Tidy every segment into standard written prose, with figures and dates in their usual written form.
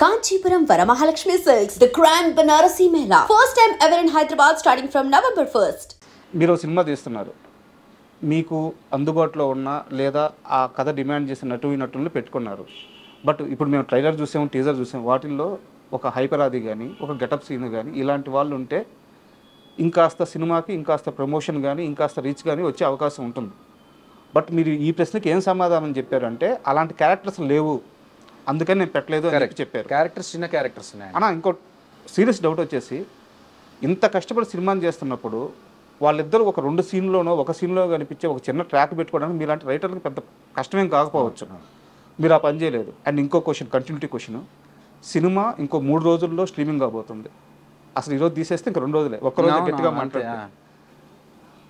Kanchipuram Varamahalakshmi Silks, the Grand Banarasi Mela. First time ever in Hyderabad starting from November 1st. మీరు cinema తీస్తున్నారు, మీకు అందుబాటులో ఉన్న లేదా ఆ కథ డిమాండ్ చేసిన నటులను పెట్టుకున్నారు. బట్ ఇప్పుడు మేము ట్రైలర్ చూసాము, టీజర్ చూసాము, వాటిల్లో ఒక హైపరాది కానీ ఒక గెటప్ సీన్ కానీ ఇలాంటి వాళ్ళు ఉంటే ఇంకాస్త సినిమాకి ఇంకాస్త ప్రమోషన్ కానీ ఇంకాస్త రీచ్ కానీ వచ్చే అవకాశం ఉంటుంది. బట్ మీరు ఈ ప్రశ్నకి ఏం సమాధానం చెప్పారంటే అలాంటి క్యారెక్టర్స్ లేవు, అందుకని నేను పెట్టలేదు అని చెప్పారు. క్యారెక్టర్స్ చిన్న క్యారెక్టర్స్ ఉన్నాయి అన్న. ఇంకో సీరియస్ డౌట్ వచ్చేసి, ఇంత కష్టపడి సినిమాని చేస్తున్నప్పుడు వాళ్ళిద్దరూ ఒక 2 సీన్లోనో ఒక సీన్లో కనిపించే ఒక చిన్న ట్రాక్ పెట్టుకోవడానికి మీలాంటి రైటర్లకు పెద్ద కష్టమేం కాకపోవచ్చు. మీరు ఆ పని చేయలేదు. అండ్ ఇంకో క్వశ్చన్, కంటిన్యూటీ క్వశ్చన్, సినిమా ఇంకో 3 రోజుల్లో స్ట్రీమింగ్ కాబోతుంది. అసలు ఈరోజు తీసేస్తే ఇంక 2 రోజులే, ఒక్కరోజు గట్టిగా మాట్లాడారు.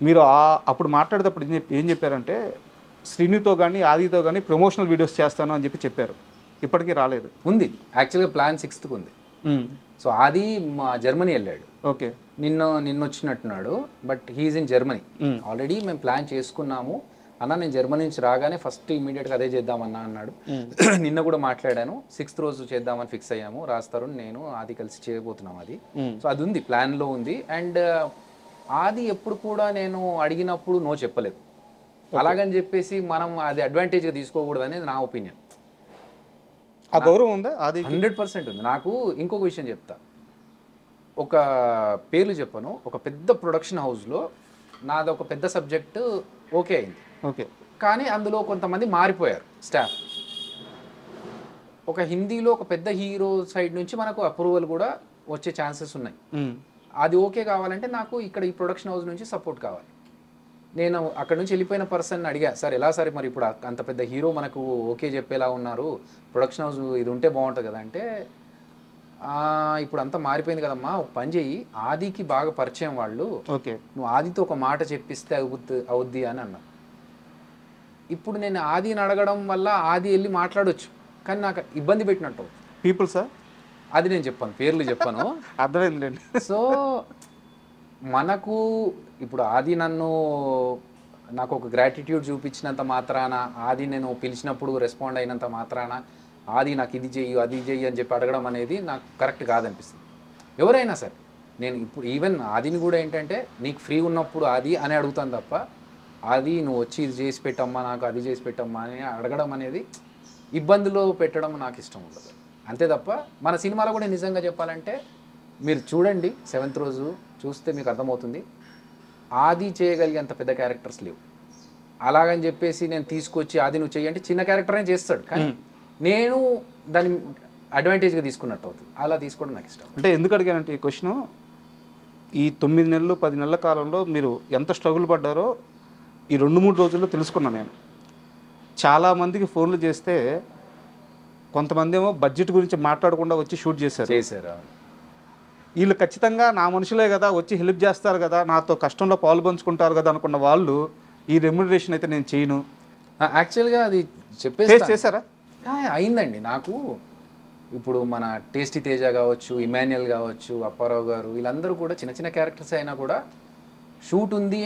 మీరు అప్పుడు మాట్లాడేటప్పుడు ఏం చెప్పారంటే, శ్రీనితో కానీ ఆదితో కానీ ప్రమోషనల్ వీడియోస్ చేస్తాను అని చెప్పారు. ఇప్పటికీ రాలేదు. ఉంది యాక్చువల్గా ప్లాన్ 6th ఉంది. సో ఆది మా జర్మనీ వెళ్ళాడు. ఓకే, నిన్న వచ్చినట్టున్నాడు. But he's in Germany. Already మేము ప్లాన్ చేసుకున్నాము. అన్న నేను జర్మనీ నుంచి రాగానే ఫస్ట్ ఇమీడియట్గా అదే చేద్దామన్నా అన్నాడు. నిన్న కూడా మాట్లాడాను. 6th రోజు చేద్దామని ఫిక్స్ అయ్యాము. రాస్తారు నేను ఆది కలిసి చేయబోతున్నాం అది. సో అది ఉంది, ప్లాన్లో ఉంది. అండ్ ఆది ఎప్పుడు కూడా నేను అడిగినప్పుడు నో చెప్పలేదు. అలాగని చెప్పేసి మనం అది అడ్వాంటేజ్గా తీసుకోకూడదు అనేది నా ఒపీనియన్. ఆ గౌరవం ఉందా? అది 100% ఉంది. నాకు ఇంకొక విషయం చెప్తా, ఒక పేర్లు చెప్పను. ఒక పెద్ద ప్రొడక్షన్ హౌస్లో నాది ఒక పెద్ద సబ్జెక్టు ఓకే అయింది. ఓకే, కానీ అందులో కొంతమంది మారిపోయారు స్టాఫ్. ఒక హిందీలో ఒక పెద్ద హీరో సైడ్ నుంచి మనకు అప్రూవల్ కూడా వచ్చే ఛాన్సెస్ ఉన్నాయి. అది ఓకే కావాలంటే నాకు ఇక్కడ ఈ ప్రొడక్షన్ హౌస్ నుంచి సపోర్ట్ కావాలి. నేను అక్కడ నుంచి వెళ్ళిపోయిన పర్సన్ అడిగా, సార్ ఎలా సార్ మరి ఇప్పుడు అంత పెద్ద హీరో మనకు ఓకే చెప్పేలా ఉన్నారు, ప్రొడక్షన్ హౌస్ ఇది ఉంటే బాగుంటుంది కదా అంటే, ఇప్పుడు అంతా మారిపోయింది కదమ్మా, ఒక పని చెయ్యి, ఆదికి బాగా పరిచయం వాళ్ళు, ఓకే నువ్వు ఆదితో ఒక మాట చెప్పిస్తే అవుద్ది అని అన్నా. ఇప్పుడు నేను ఆదిని అడగడం వల్ల ఆది వెళ్ళి మాట్లాడొచ్చు, కానీ నాకు ఇబ్బంది పెట్టినట్టు. పీపుల్ సార్ అది నేను చెప్పాను, పేర్లు చెప్పాను. అర్థమైందండి. సో మనకు ఇప్పుడు ఆది నాకు ఒక గ్రాటిట్యూడ్ చూపించినంత మాత్రాన, ఆది నేను పిలిచినప్పుడు రెస్పాండ్ అయినంత మాత్రాన ఆది నాకు ఇది చెయ్యి అది చెయ్యి అని చెప్పి అడగడం అనేది నాకు కరెక్ట్ కాదనిపిస్తుంది. ఎవరైనా సరే నేను ఇప్పుడు ఈవెన్ ఆదిని కూడా ఏంటంటే నీకు ఫ్రీ ఉన్నప్పుడు ఆది అని అడుగుతాను తప్ప, ఆది నువ్వు వచ్చి ఇది చేసి పెట్టమ్మా, నాకు అది చేసి పెట్టమ్మా అని అడగడం అనేది ఇబ్బందులు పెట్టడం నాకు ఇష్టం ఉండదు. అంతే తప్ప మన సినిమాలో కూడా నిజంగా చెప్పాలంటే మీరు చూడండి 7th రోజు చూస్తే మీకు అర్థమవుతుంది, ఆది చేయగలిగేంత పెద్ద క్యారెక్టర్స్ లేవు. అలాగని చెప్పేసి నేను తీసుకొచ్చి ఆది నువ్వు చెయ్యంటే చిన్న క్యారెక్టర్నే చేస్తాడు, కానీ నేను దాన్ని అడ్వాంటేజ్గా తీసుకున్నట్టు అవుతుంది. అలా తీసుకోవడం నాకు ఇష్టం. అంటే ఎందుకు అడిగానంటే ఈ క్వశ్చన్, ఈ 9 నెలలు 10 నెలల కాలంలో మీరు ఎంత స్ట్రగుల్ పడ్డారో ఈ 2-3 రోజుల్లో తెలుసుకున్నాను నేను. చాలామందికి ఫోన్లు చేస్తే కొంతమంది ఏమో బడ్జెట్ గురించి మాట్లాడకుండా వచ్చి షూట్ చేశారు. వీళ్ళు ఖచ్చితంగా నా మనుషులే కదా, వచ్చి హెల్ప్ చేస్తారు కదా, నాతో కష్టంలో పాలు పంచుకుంటారు కదా అనుకున్న వాళ్ళు ఈ రెమ్యునరేషన్ అయితే నేను చేయను. యాక్చువల్గా అది చెప్పేసి చేశారా? అయిందండి. నాకు ఇప్పుడు మన టేస్టీ తేజ కావచ్చు, ఇమాన్యుయల్ కావచ్చు, అప్పారావు గారు, వీళ్ళందరూ కూడా చిన్న చిన్న క్యారెక్టర్స్ అయినా కూడా షూట్ ఉంది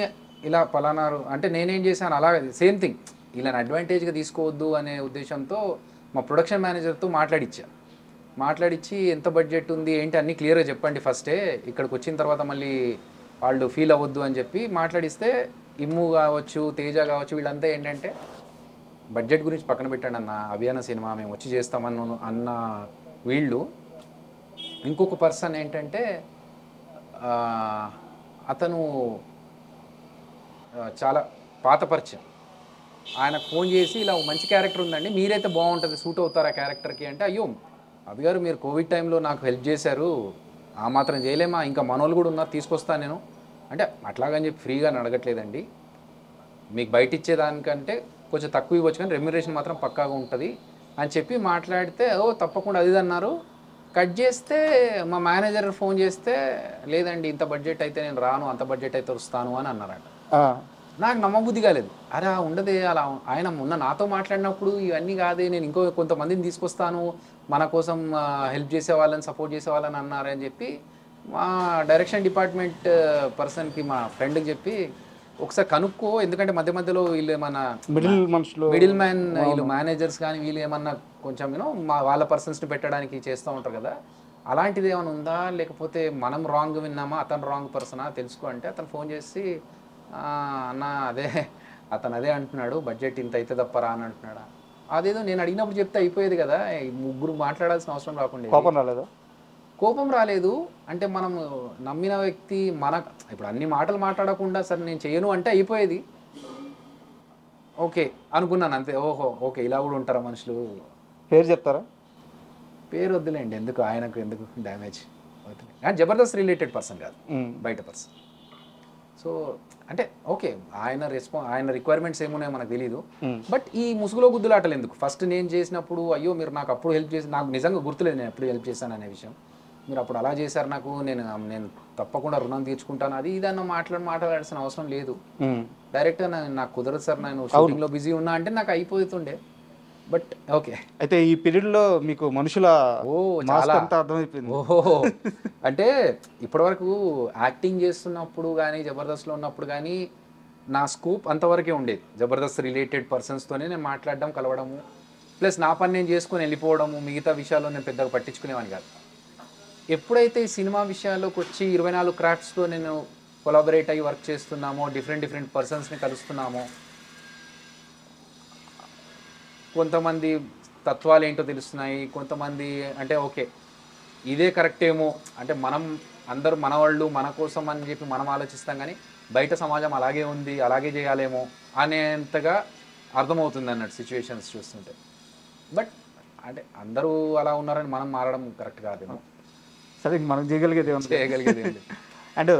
ఇలా పలానారు అంటే నేనేం చేశాను, అలాగే సేమ్ థింగ్ ఇలా అడ్వాంటేజ్గా తీసుకోవద్దు అనే ఉద్దేశంతో మా ప్రొడక్షన్ మేనేజర్తో మాట్లాడించి ఎంత బడ్జెట్ ఉంది ఏంటి అన్నీ క్లియర్గా చెప్పండి ఫస్టే, ఇక్కడికి వచ్చిన తర్వాత మళ్ళీ వాళ్ళు ఫీల్ అవ్వద్దు అని చెప్పి మాట్లాడిస్తే ఇమ్ము కావచ్చు, తేజ కావచ్చు, వీళ్ళంతా ఏంటంటే బడ్జెట్ గురించి పక్కన పెట్టండి అన్న, అభియాన సినిమా మేము వచ్చి అన్న వీళ్ళు. ఇంకొక పర్సన్ ఏంటంటే అతను చాలా పాత పరిచయం, ఆయనకు ఫోన్ చేసి ఇలా మంచి క్యారెక్టర్ ఉందండి, మీరైతే బాగుంటుంది, సూట్ అవుతారు ఆ క్యారెక్టర్కి అంటే, అయ్యో అభి గారు మీరు కోవిడ్ టైంలో నాకు హెల్ప్ చేశారు, ఆ మాత్రం చేయలేమా, ఇంకా మనోళ్ళు కూడా ఉన్నారు తీసుకొస్తాను నేను అంటే, అట్లాగని చెప్పి ఫ్రీగా అడగట్లేదండి, మీకు బయట ఇచ్చేదానికంటే కొంచెం తక్కువ ఇవ్వచ్చు కానీ రెమ్యునరేషన్ మాత్రం పక్కాగా ఉంటుంది అని చెప్పి మాట్లాడితే, ఓ తప్పకుండా అది అన్నారు. కట్ చేస్తే మా మేనేజర్ ఫోన్ చేస్తే, లేదండి ఇంత బడ్జెట్ అయితే నేను రాను, అంత బడ్జెట్ అయితే వస్తాను అని అన్నారట. నాకు నమ్మబుద్ధి కాలేదు. అరే ఉండదే, అలా ఆయన మొన్న నాతో మాట్లాడినప్పుడు ఇవన్నీ కాదే, నేను ఇంకో కొంతమందిని తీసుకొస్తాను మన కోసం హెల్ప్ చేసే వాళ్ళని సపోర్ట్ చేసే వాళ్ళని అన్నారని చెప్పి మా డైరెక్షన్ డిపార్ట్మెంట్ పర్సన్కి మా ఫ్రెండ్కి చెప్పి ఒకసారి కనుక్కో, ఎందుకంటే మధ్య మధ్యలో వీళ్ళు ఏమన్నా మనుషులు మిడిల్ మ్యాన్ వీళ్ళు మేనేజర్స్ కానీ వీళ్ళు ఏమన్నా కొంచెం వాళ్ళ పర్సన్స్ని పెట్టడానికి చేస్తూ ఉంటారు కదా, అలాంటిది ఏమైనా ఉందా, లేకపోతే మనం రాంగ్ విన్నామా, అతను రాంగ్ పర్సనా తెలుసుకో అంటే అతను ఫోన్ చేసి అన్న అతను అదే అంటున్నాడు, బడ్జెట్ ఇంత అయితే తప్పరా అని అంటున్నాడా. అదేదో నేను అడిగినప్పుడు చెప్తే అయిపోయేది కదా, ముగ్గురు మాట్లాడాల్సిన అవసరం రాకుండా. కోపం రాలేదా? కోపం రాలేదు. అంటే మనం నమ్మిన వ్యక్తి ఇప్పుడు అన్ని మాటలు మాట్లాడకుండా సరే నేను చేయను అంటే అయిపోయేది. ఓకే అనుకున్నాను అంతే. ఓకే ఇలా కూడా ఉంటారా మనుషులు. పేరు చెప్తారా? పేరు వద్దులేండి, ఎందుకు ఆయనకు ఎందుకు డ్యామేజ్ అవుతుంది. అండ్ జబర్దస్త్ రిలేటెడ్ పర్సన్ కాదు, బయట పర్సన్. సో అంటే ఓకే, ఆయన రిక్వైర్మెంట్స్ ఏమున్నాయో మనకు తెలియదు. బట్ ఈ ముసుగులో గుద్దులాటలు ఎందుకు? ఫస్ట్ నేను చేసినప్పుడు అయ్యో మీరు నాకు అప్పుడు హెల్ప్ చేసి, నాకు నిజంగా గుర్తులేదు నేను ఎప్పుడు హెల్ప్ చేశాను అనే విషయం. మీరు అప్పుడు అలా చేశారు నాకు, నేను తప్పకుండా రుణం తీర్చుకుంటాను, అది ఇదన్న మాట్లాడాల్సిన అవసరం లేదు. డైరెక్ట్గా నాకు కుదరదు సార్, నేను షూటింగ్లో బిజీ ఉన్నా అంటే నాకు అయిపోతుండే. But okay. అయితే ఈ పీరియడ్లో మీకు మనుషుల చాలా అర్థమైపోయింది. అంటే ఇప్పటివరకు యాక్టింగ్ చేస్తున్నప్పుడు కానీ జబర్దస్త్లో ఉన్నప్పుడు కానీ నా స్కోప్ అంతవరకే ఉండేది. జబర్దస్త్ రిలేటెడ్ పర్సన్స్తోనే నేను మాట్లాడడం, కలవడము, ప్లస్ నా పని నేను చేసుకొని వెళ్ళిపోవడము, మిగతా విషయాల్లో నేను పెద్దగా పట్టించుకునేవాని కాదు. ఎప్పుడైతే ఈ సినిమా విషయాల్లోకి వచ్చి 24 క్రాఫ్ట్స్తో నేను కొలాబరేట్ అయ్యి వర్క్ చేస్తున్నామో, డిఫరెంట్ పర్సన్స్ని కలుస్తున్నామో, కొంతమంది తత్వాలు ఏంటో తెలుస్తున్నాయి, కొంతమంది అంటే ఓకే ఇదే కరెక్ట్ ఏమో, అంటే మనం అందరూ మనవాళ్ళు మన కోసం అని చెప్పి మనం ఆలోచిస్తాం, కానీ బయట సమాజం అలాగే ఉంది, అలాగే చేయాలేమో అనేంతగా అర్థమవుతుంది అన్నట్టు సిచ్యువేషన్స్ చూస్తుంటే. బట్ అంటే అందరూ అలా ఉన్నారని మనం మారడం కరెక్ట్ కాదేమో. సరే, మనం చేయగలిగేది అండ్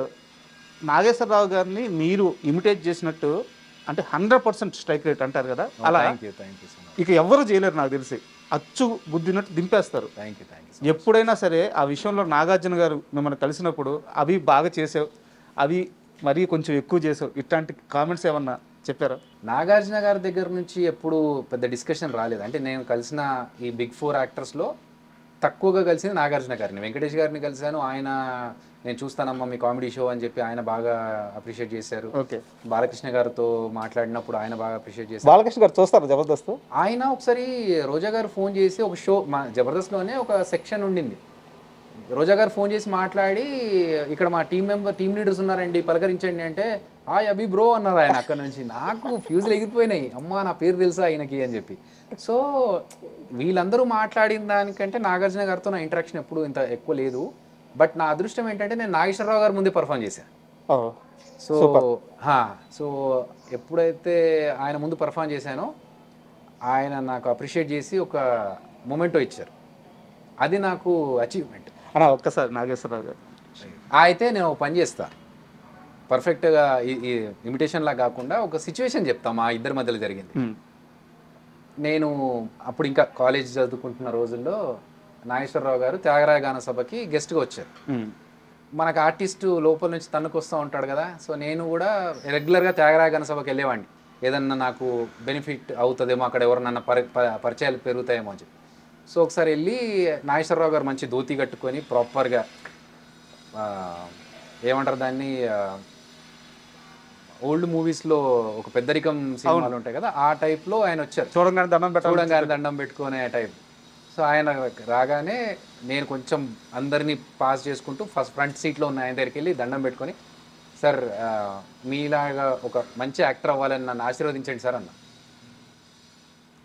నాగేశ్వరరావు గారిని మీరు ఇమిటేట్ చేసినట్టు అంటే 100% స్ట్రైక్ రేట్ అంటారు కదా, అలా థ్యాంక్ యూ సో మచ్. ఇక ఎవరు చేయలేరు నాకు తెలిసి. అచ్చు బుద్ధినట్టు దింపేస్తారు. Thank you. ఎప్పుడైనా సరే ఆ విషయంలో నాగార్జున గారు మిమ్మల్ని కలిసినప్పుడు అవి బాగా చేసావు, అవి మరీ కొంచెం ఎక్కువ చేసావు, ఇట్లాంటి కామెంట్స్ ఏమన్నా చెప్పారా? నాగార్జున గారి దగ్గర నుంచి ఎప్పుడు పెద్ద డిస్కషన్ రాలేదు. అంటే నేను కలిసిన ఈ బిగ్ 4 యాక్టర్స్లో తక్కువగా కలిసింది నాగార్జున గారిని. వెంకటేష్ గారిని కలిశాను, ఆయన నేను చూస్తానమ్మా మీ కామెడీ షో అని చెప్పి ఆయన బాగా అప్రిషియేట్ చేశారు. ఓకే. బాలకృష్ణ గారితో మాట్లాడినప్పుడు ఆయన బాగా అప్రిషియేట్ చేశారు. బాలకృష్ణ గారు చూస్తారు జబర్దస్త్? ఆయన ఒకసారి రోజా గారు ఫోన్ చేసి ఒక షో, మా జబర్దస్త్లోనే ఒక సెక్షన్ ఉండింది, రోజా గారు ఫోన్ చేసి మాట్లాడి ఇక్కడ మా టీమ్ లీడర్స్ ఉన్నారండి పలకరించండి అంటే అభి బ్రో అన్నారు ఆయన. అక్కడ నుంచి నాకు ఫ్యూజులు ఎగిరిపోయినాయి, అమ్మా నా పేరు తెలుసా ఆయనకి అని చెప్పి. సో వీళ్ళందరూ మాట్లాడిన దానికంటే నాగార్జున గారితో నా ఇంటరాక్షన్ ఎప్పుడు ఇంత ఎక్కువ లేదు. బట్ నా అదృష్టం ఏంటంటే నేను నాగేశ్వరరావు గారి ముందే పర్ఫామ్ చేశాను. సో ఎప్పుడైతే ఆయన ముందు పర్ఫామ్ చేశానో ఆయన నాకు అప్రిషియేట్ చేసి ఒక మొమెంటో ఇచ్చారు, అది నాకు అచీవ్మెంట్. ఒక్కసారి నాగేశ్వరరావు గారు అయితే నేను పని చేస్తా, పర్ఫెక్ట్గా ఈ ఇమిటేషన్లా కాకుండా ఒక సిచ్యువేషన్ చెప్తా మా ఇద్దరి మధ్యలో జరిగింది. నేను అప్పుడు ఇంకా కాలేజ్ చదువుకుంటున్న రోజుల్లో నాగేశ్వరరావు గారు త్యాగరాయ గాన సభకి గెస్ట్గా వచ్చారు. మనకు ఆర్టిస్టు లోపల నుంచి తన్నుకు వస్తూ ఉంటాడు కదా, సో నేను కూడా రెగ్యులర్గా త్యాగరాయ గాన సభకి వెళ్ళేవాడిని, ఏదన్నా నాకు బెనిఫిట్ అవుతుందేమో, అక్కడ ఎవరన్నా పరిచయాలు పెరుగుతాయేమో అని చెప్పి. సో ఒకసారి వెళ్ళి నాగేశ్వరరావు గారు మంచి ధోతి కట్టుకొని ప్రాపర్గా ఏమంటారు దాన్ని, ఓల్డ్ మూవీస్లో ఒక పెద్దరికం సినిమాలు ఉంటాయి కదా ఆ టైప్లో ఆయన వచ్చారు. చూడంగానే దండం పెట్టుకునే టైప్. సో ఆయన రాగానే నేను కొంచెం అందరినీ పాస్ చేసుకుంటూ ఫస్ట్ ఫ్రంట్ సీట్లో ఉన్న ఆయన దగ్గరికి వెళ్ళి దండం పెట్టుకొని, సార్ మీలాగా ఒక మంచి యాక్టర్ అవ్వాలని నన్ను ఆశీర్వదించండి సార్ అన్న.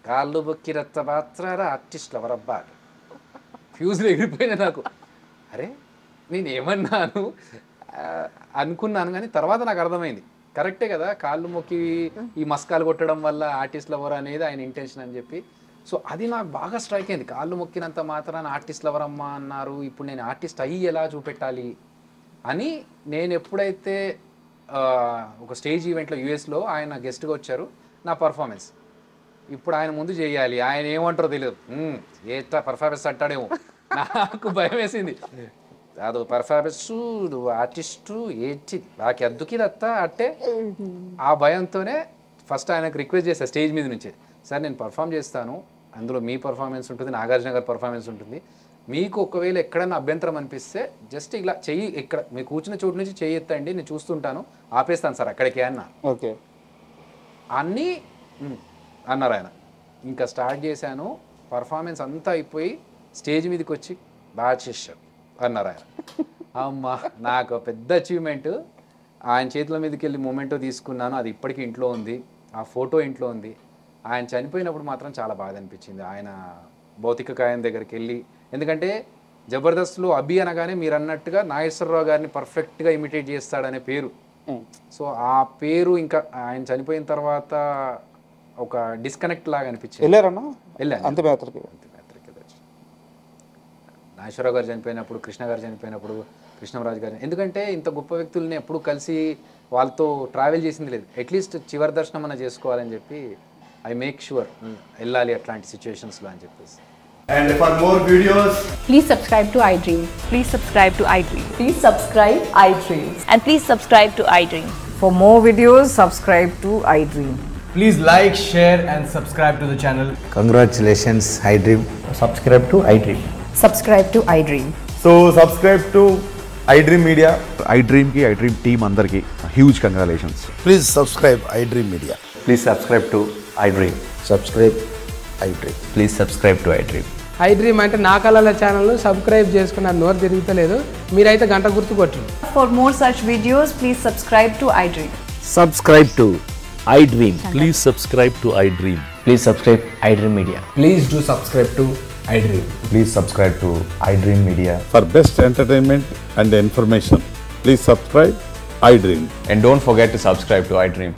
కాళ్ళు బొక్కి రచ్చబాత్రారా ఆర్టిస్టులు ఎవరబ్బా, ఫ్యూజ్లు ఎగిరిపోయినా నాకు. అరే నేను ఏమన్నాను అనుకున్నాను, కానీ తర్వాత నాకు అర్థమైంది కరెక్టే కదా, కాళ్ళు మొక్కి ఈ మస్కాలు కొట్టడం వల్ల ఆర్టిస్టులు ఎవరు అనేది ఆయన ఇంటెన్షన్ అని చెప్పి. సో అది నాకు బాగా స్ట్రైక్ అయింది, కాళ్ళు మొక్కినంత మాత్రాన ఆర్టిస్టులు ఎవరమ్మా అన్నారు, ఇప్పుడు నేను ఆర్టిస్ట్ అయ్యి ఎలా చూపెట్టాలి అని. నేను ఎప్పుడైతే ఒక స్టేజ్ ఈవెంట్లో యూఎస్లో ఆయన గెస్ట్గా వచ్చారు, నా పర్ఫార్మెన్స్ ఇప్పుడు ఆయన ముందు చేయాలి, ఆయన ఏమంటారో తెలియదు, ఏ పర్ఫార్మెన్స్ అంటాడేమో, నాకు భయం వేసింది. ಅದು ಪರ್ಫಾರ್ಮೆನ್ಸು ఆర్టిస్టు ఏంటి నాకు ఎందుకిదత్తా అంటే ఆ భయంతోనే ఫస్ట్ ఆయనకు రిక్వెస్ట్ చేశాను స్టేజ్ మీద నుంచే, సార్ నేను పర్ఫామ్ చేస్తాను, అందులో మీ పర్ఫార్మెన్స్ ఉంటుంది, నాగార్జున గారి పర్ఫార్మెన్స్ ఉంటుంది, మీకు ఒకవేళ ఎక్కడైనా అభ్యంతరం అనిపిస్తే జస్ట్ ఇలా చెయ్యి ఇక్కడ మీరు కూర్చున్న చోటు నుంచి చెయ్యి ఎత్తండి, నేను చూస్తుంటాను, ఆపేస్తాను సార్ అక్కడికి అన్న. ఓకే అన్నీ అన్నారు ఆయన. ఇంకా స్టార్ట్ చేశాను, పర్ఫార్మెన్స్ అంతా అయిపోయి స్టేజ్ మీదకి వచ్చి బాగా చేశారు అన్నారు ఆయన. అమ్మ నాకు పెద్ద అచీవ్మెంట్. ఆయన చేతుల మీదకి వెళ్ళి మూమెంటో తీసుకున్నాను, అది ఇప్పటికీ ఇంట్లో ఉంది, ఆ ఫోటో ఇంట్లో ఉంది. ఆయన చనిపోయినప్పుడు మాత్రం చాలా బాధ అనిపించింది. ఆయన భౌతిక కాయం దగ్గరికి వెళ్ళి, ఎందుకంటే జబర్దస్త్లో అభి అనగానే మీరు అన్నట్టుగా నాగేశ్వరరావు గారిని పర్ఫెక్ట్గా ఇమిటేట్ చేస్తాడనే పేరు. సో ఆ పేరు ఇంకా ఆయన చనిపోయిన తర్వాత ఒక డిస్కనెక్ట్ లాగా అనిపించింది. వెళ్ళారన్నా? వెళ్ళాను. అంత్యయాత్రకి నాగేశ్వరరావు గారు చనిపోయినప్పుడు, కృష్ణ గారు చనిపోయినప్పుడు, కృష్ణరాజు గారు, ఎందుకంటే ఇంత గొప్ప వ్యక్తుల్ని ఎప్పుడు కలిసి వాళ్ళతో ట్రావెల్ చేసింది లేదు. అట్లీస్ట్ చివరి దర్శనం అన్న చేసుకోవాలని చెప్పి ఐ మేక్ షూర్ వెళ్ళాలి అట్లాంటి సిచ్యువేషన్స్లో అని చెప్పేసి. And for more videos, Please subscribe to iDream. Please subscribe to iDream. Please subscribe iDream. And please subscribe to iDream. For more videos, subscribe to iDream. please like, share and subscribe to the channel. Congratulations, iDream. Subscribe to iDream. Subscribe to iDream. So subscribe to iDream Media. iDream ki iDream team andarki huge congratulations. Please subscribe iDream Media. Please subscribe to iDream. Subscribe iDream. Please subscribe to iDream. iDream అంటే నా కళల channel subscribe చేసుకున్న నోరు తిరుగుతలేదు, మీరైతే గంట గుర్తు కొట్టండి. For more such videos, please subscribe to iDream. Subscribe to iDream. Please subscribe to iDream. Please subscribe iDream Media. Please do subscribe to iDream. Please subscribe to iDream Media. For best entertainment and information, please subscribe iDream. And don't forget to subscribe to iDream.